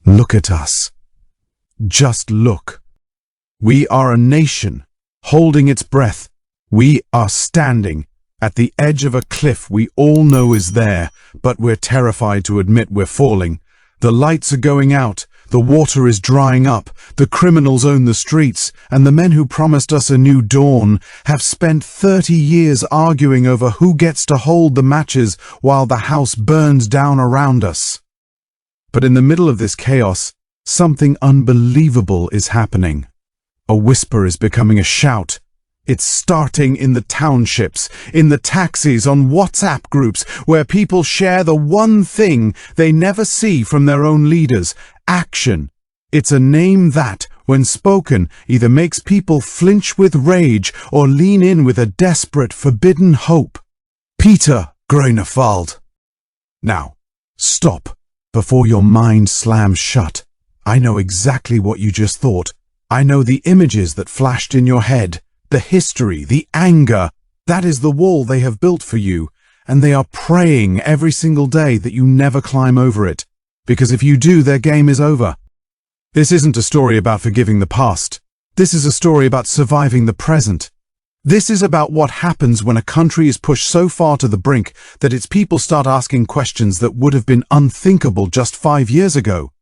Look at us. Just look. We are a nation, holding its breath. We are standing at the edge of a cliff we all know is there, but we're terrified to admit we're falling. The lights are going out, the water is drying up, the criminals own the streets, and the men who promised us a new dawn have spent 30 years arguing over who gets to hold the matches while the house burns down around us. But in the middle of this chaos, something unbelievable is happening. A whisper is becoming a shout. It's starting in the townships, in the taxis, on WhatsApp groups, where people share the one thing they never see from their own leaders: action. It's a name that, when spoken, either makes people flinch with rage or lean in with a desperate, forbidden hope. Pieter Groenewald. Now, stop, before your mind slams shut. I know exactly what you just thought. I know the images that flashed in your head. The history, the anger, that is the wall they have built for you, and they are praying every single day that you never climb over it, because if you do, their game is over. This isn't a story about forgiving the past. This is a story about surviving the present. This is about what happens when a country is pushed so far to the brink that its people start asking questions that would have been unthinkable just 5 years ago.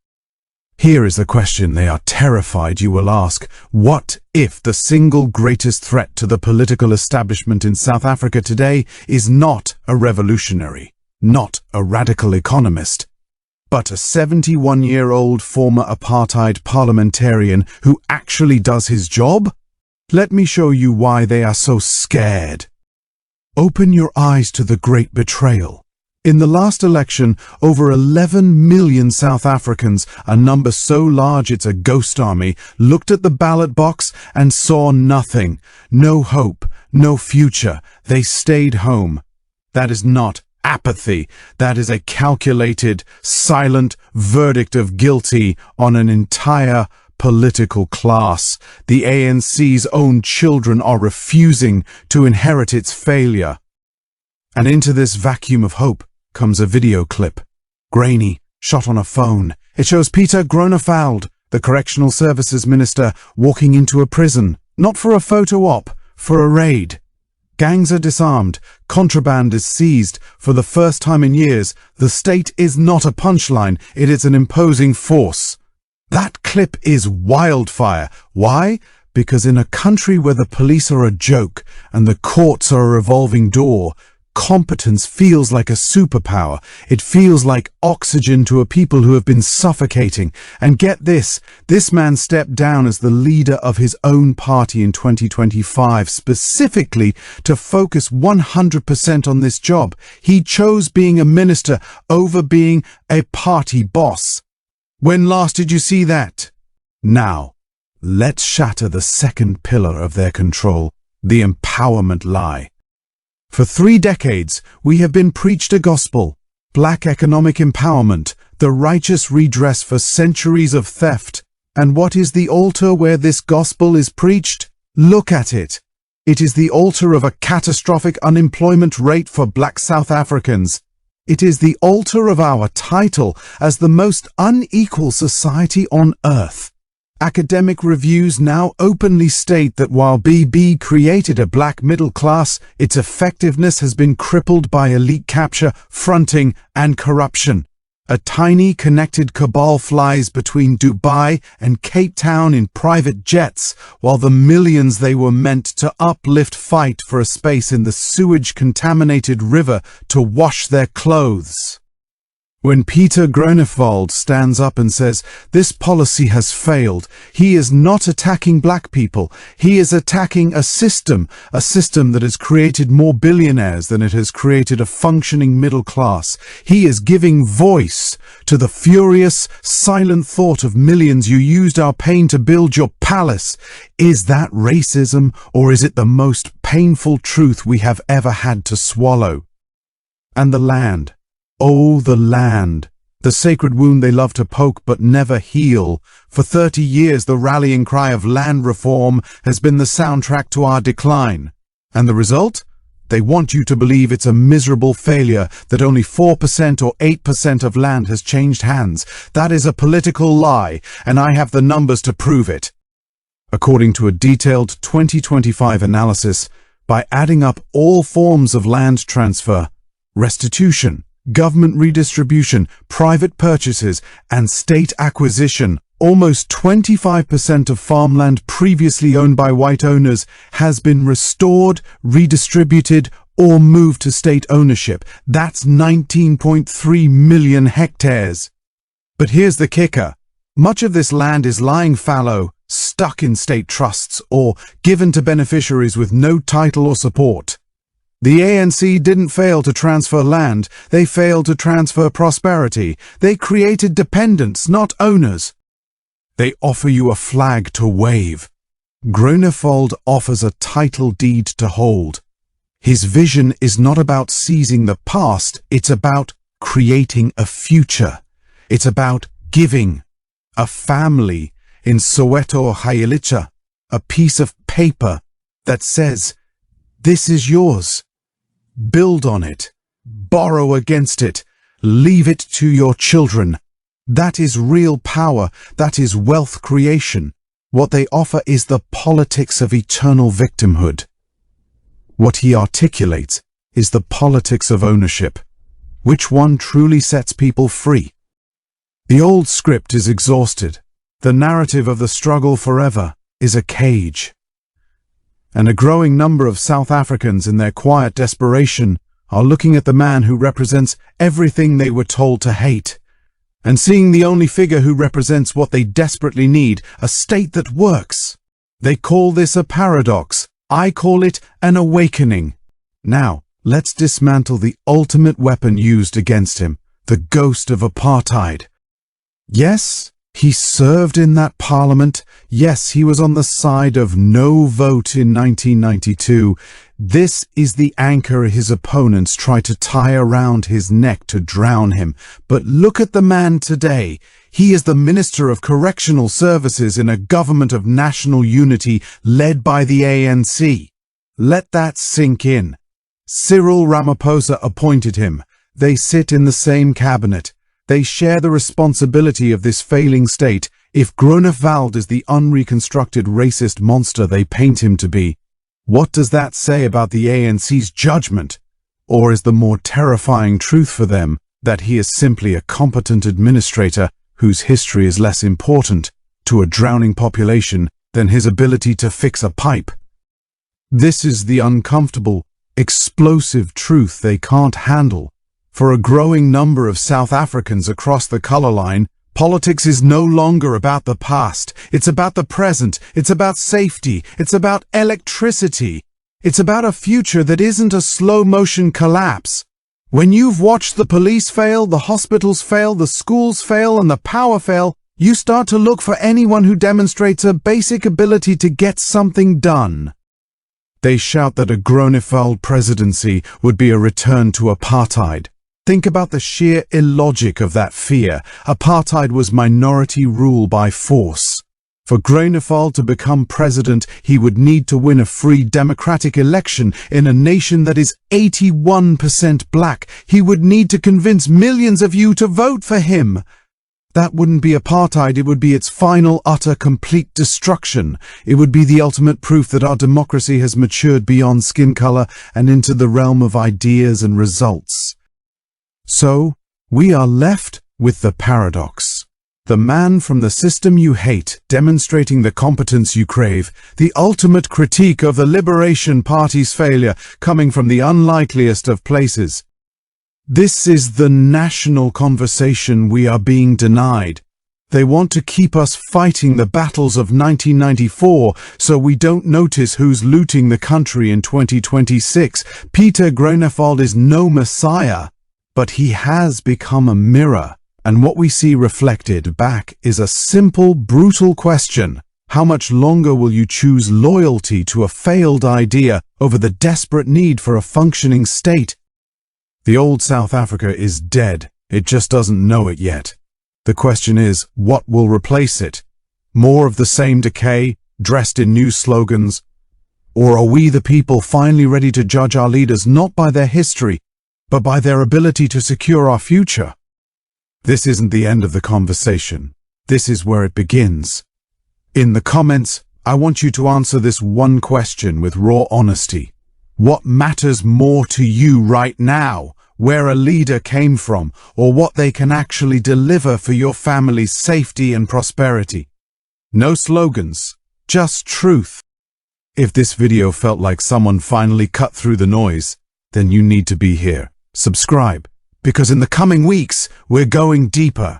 Here is the question they are terrified you will ask. What if the single greatest threat to the political establishment in South Africa today is not a revolutionary, not a radical economist, but a 71-year-old former apartheid parliamentarian who actually does his job? Let me show you why they are so scared. Open your eyes to the great betrayal. In the last election, over 11 million South Africans, a number so large it's a ghost army, looked at the ballot box and saw nothing. No hope, no future. They stayed home. That is not apathy. That is a calculated, silent verdict of guilty on an entire political class. The ANC's own children are refusing to inherit its failure. And into this vacuum of hope comes a video clip. Grainy, shot on a phone. It shows Pieter Groenewald, the Correctional Services Minister, walking into a prison. Not for a photo op, for a raid. Gangs are disarmed. Contraband is seized. For the first time in years, the state is not a punchline. It is an imposing force. That clip is wildfire. Why? Because in a country where the police are a joke and the courts are a revolving door, competence feels like a superpower. It feels like oxygen to a people who have been suffocating. And get this man stepped down as the leader of his own party in 2025, specifically to focus 100% on this job. He chose being a minister over being a party boss. When last did you see that? Now, let's shatter the second pillar of their control, the empowerment lie. For 3 decades, we have been preached a gospel, black economic empowerment, the righteous redress for centuries of theft. And what is the altar where this gospel is preached? Look at it. It is the altar of a catastrophic unemployment rate for black South Africans. It is the altar of our title as the most unequal society on earth. Academic reviews now openly state that while BB created a black middle class, its effectiveness has been crippled by elite capture, fronting, and corruption. A tiny connected cabal flies between Dubai and Cape Town in private jets, while the millions they were meant to uplift fight for a space in the sewage-contaminated river to wash their clothes. When Pieter Groenewald stands up and says, this policy has failed, he is not attacking black people. He is attacking a system that has created more billionaires than it has created a functioning middle class. He is giving voice to the furious, silent thought of millions. You used our pain to build your palace. Is that racism, or is it the most painful truth we have ever had to swallow? And the land. Oh, the land, the sacred wound they love to poke but never heal. For 30 years, the rallying cry of land reform has been the soundtrack to our decline. And the result? They want you to believe it's a miserable failure, that only 4% or 8% of land has changed hands. That is a political lie, and I have the numbers to prove it. According to a detailed 2025 analysis, by adding up all forms of land transfer, restitution, government redistribution, private purchases, and state acquisition, almost 25% of farmland previously owned by white owners has been restored, redistributed, or moved to state ownership. That's 19.3 million hectares. But here's the kicker. Much of this land is lying fallow, stuck in state trusts, or given to beneficiaries with no title or support. The ANC didn't fail to transfer land, they failed to transfer prosperity. They created dependents, not owners. They offer you a flag to wave. Groenewald offers a title deed to hold. His vision is not about seizing the past, it's about creating a future. It's about giving a family in Soweto or Khayelitsha a piece of paper that says, "This is yours. Build on it, borrow against it, leave it to your children." That is real power, that is wealth creation. What they offer is the politics of eternal victimhood. What he articulates is the politics of ownership. Which one truly sets people free? The old script is exhausted. The narrative of the struggle forever is a cage. And a growing number of South Africans in their quiet desperation are looking at the man who represents everything they were told to hate, and seeing the only figure who represents what they desperately need, a state that works. They call this a paradox. I call it an awakening. Now, let's dismantle the ultimate weapon used against him, the ghost of apartheid. Yes, he served in that parliament. Yes, he was on the side of no vote in 1992. This is the anchor his opponents try to tie around his neck to drown him. But look at the man today. He is the Minister of Correctional Services in a government of national unity led by the ANC. Let that sink in. Cyril Ramaphosa appointed him. They sit in the same cabinet. They share the responsibility of this failing state. If Groenewald is the unreconstructed racist monster they paint him to be, what does that say about the ANC's judgment? Or is the more terrifying truth for them that he is simply a competent administrator whose history is less important to a drowning population than his ability to fix a pipe? This is the uncomfortable, explosive truth they can't handle. For a growing number of South Africans across the color line, politics is no longer about the past. It's about the present. It's about safety. It's about electricity. It's about a future that isn't a slow-motion collapse. When you've watched the police fail, the hospitals fail, the schools fail, and the power fail, you start to look for anyone who demonstrates a basic ability to get something done. They shout that a Groenewald presidency would be a return to apartheid. Think about the sheer illogic of that fear. Apartheid was minority rule by force. For Groenewald to become president, he would need to win a free democratic election in a nation that is 81% black. He would need to convince millions of you to vote for him. That wouldn't be apartheid, it would be its final, utter, complete destruction. It would be the ultimate proof that our democracy has matured beyond skin color and into the realm of ideas and results. So, we are left with the paradox. The man from the system you hate, demonstrating the competence you crave, the ultimate critique of the Liberation Party's failure, coming from the unlikeliest of places. This is the national conversation we are being denied. They want to keep us fighting the battles of 1994 so we don't notice who's looting the country in 2026. Pieter Groenewald is no messiah. But he has become a mirror, and what we see reflected back is a simple, brutal question. How much longer will you choose loyalty to a failed idea over the desperate need for a functioning state? The old South Africa is dead. It just doesn't know it yet. The question is, what will replace it? More of the same decay, dressed in new slogans? Or are we the people finally ready to judge our leaders not by their history, but by their ability to secure our future? This isn't the end of the conversation. This is where it begins. In the comments, I want you to answer this one question with raw honesty. What matters more to you right now? Where a leader came from, or what they can actually deliver for your family's safety and prosperity? No slogans, just truth. If this video felt like someone finally cut through the noise, then you need to be here. Subscribe, because in the coming weeks, we're going deeper.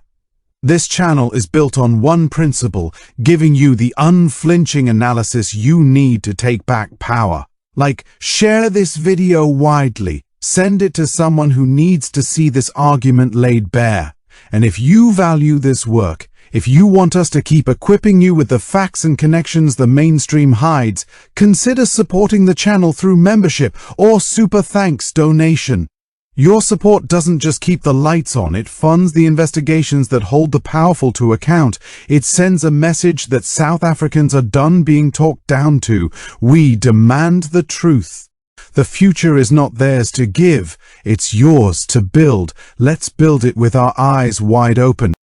This channel is built on one principle, giving you the unflinching analysis you need to take back power. Like, share this video widely. Send it to someone who needs to see this argument laid bare. And if you value this work, if you want us to keep equipping you with the facts and connections the mainstream hides, consider supporting the channel through membership or super thanks donation. Your support doesn't just keep the lights on, it funds the investigations that hold the powerful to account. It sends a message that South Africans are done being talked down to. We demand the truth. The future is not theirs to give, it's yours to build. Let's build it with our eyes wide open.